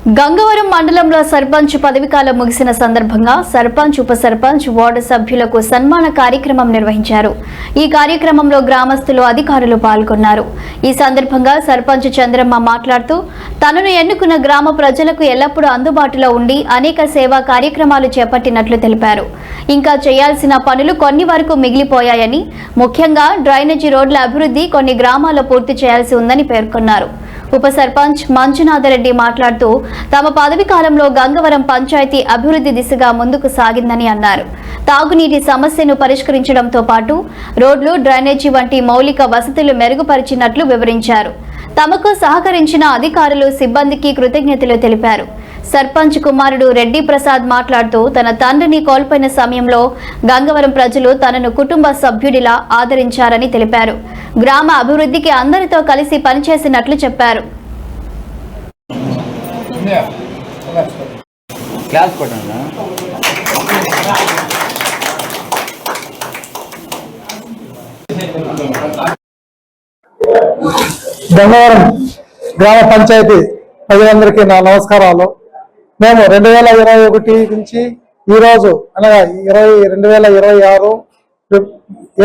గంగవరం మండలంలో సర్పంచ్ పదవీకాలం ముగిసిన సందర్భంగా సర్పంచ్ ఉప సర్పంచ్ వార్డు సభ్యులకు సన్మాన కార్యక్రమం నిర్వహించారు. ఈ కార్యక్రమంలో గ్రామస్తులు అధికారులు పాల్గొన్నారు. ఈ సందర్భంగా సర్పంచ్ చంద్రమ్మ మాట్లాడుతూ తనను ఎన్నుకున్న గ్రామ ప్రజలకు ఎల్లప్పుడూ అందుబాటులో ఉండి అనేక సేవా కార్యక్రమాలు చేపట్టినట్లు తెలిపారు. ఇంకా చేయాల్సిన పనులు కొన్ని వరకు మిగిలిపోయాయని, ముఖ్యంగా డ్రైనేజీ రోడ్ల అభివృద్ధి కొన్ని గ్రామాల్లో పూర్తి చేయాల్సి ఉందని పేర్కొన్నారు. ఉప సర్పంచ్ మంజునాథరెడ్డి మాట్లాడుతూ తమ పదవి కాలంలో గంగవరం పంచాయతీ అభివృద్ధి దిశగా ముందుకు సాగిందని అన్నారు. తాగునీటి సమస్యను పరిష్కరించడంతో పాటు రోడ్లు, డ్రైనేజీ వంటి మౌలిక వసతులు మెరుగుపరిచినట్లు వివరించారు. తమకు సహకరించిన అధికారులు, సిబ్బందికి కృతజ్ఞతలు తెలిపారు. సర్పంచ్ కుమారుడు రెడ్డి ప్రసాద్ మాట్లాడుతూ తన తండ్రిని కోల్పోయిన సమయంలో గంగవరం ప్రజలు తనను కుటుంబ సభ్యుడిలా ఆదరించారని తెలిపారు. గ్రామ అభివృద్ధికి అందరితో కలిసి పనిచేసినట్లు చెప్పారు. గంగవరం గ్రామ పంచాయతీ ప్రజలందరికీ నా నమస్కారాలు. మేము 2021 నుంచి ఈరోజు అనగా 2026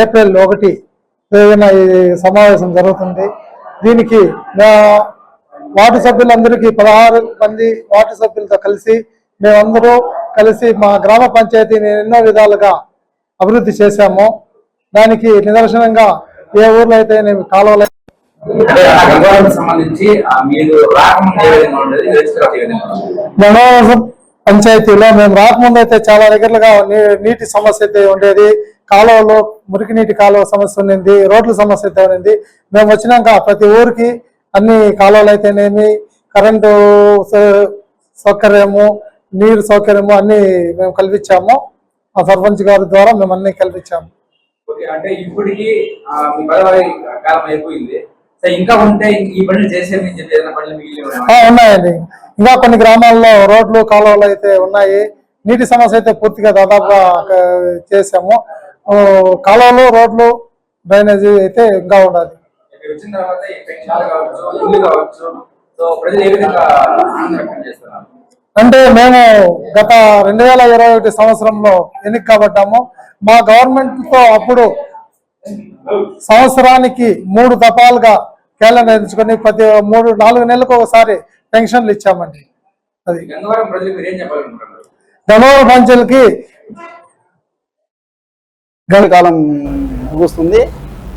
ఏప్రిల్ 1 ఈ సమావేశం జరుగుతుంది. దీనికి వార్డు సభ్యులందరికీ 16 మంది వార్డు సభ్యులతో కలిసి మేమందరూ కలిసి మా గ్రామ పంచాయతీని ఎన్నో విధాలుగా అభివృద్ధి చేశాము. దానికి నిదర్శనంగా ఏ ఊర్లో అయితే కాలువలు గంగవరం పంచాయతీలో మేము రాకముందు అయితే చాలా దగ్గరగా నీటి సమస్య అయితే ఉండేది. కాలువలో మురికి నీటి కాలువ సమస్య ఉండింది, రోడ్ల సమస్య అయితే ఉండింది. మేము వచ్చినాక ప్రతి ఊరికి అన్ని కాలువలు అయితేనేమి, కరెంటు సౌకర్యము, నీరు సౌకర్యము అన్ని మేము కల్పించాము. ఆ సర్పంచ్ గారి ద్వారా మేము అన్ని కల్పించాము. అంటే ఇప్పటికి కాలం అయిపోయింది, ఇంకా ఉంటే ఈ పనులు చేసేవి ఉన్నాయండి. ఇంకా కొన్ని గ్రామాల్లో రోడ్లు, కాలువలు అయితే ఉన్నాయి. నీటి సమస్య అయితే పూర్తిగా దాదాపుగా చేసాము. కాలువలు, రోడ్లు, డ్రైనేజీ అయితే ఇంకా ఉండాలి. అంటే మేము గత 2021 సంవత్సరంలో ఎన్నిక కాబట్టాము. మా గవర్నమెంట్ తో అప్పుడు సంవత్సరానికి 3 దఫాలుగా క్యాలెండర్ ఎంచుకొని ప్రతి 3-4 నెలలకు ఒకసారి పెన్షన్లు ఇచ్చామండి. అది గంగవరం పంచాయతీకి కాలం ముగుస్తుంది.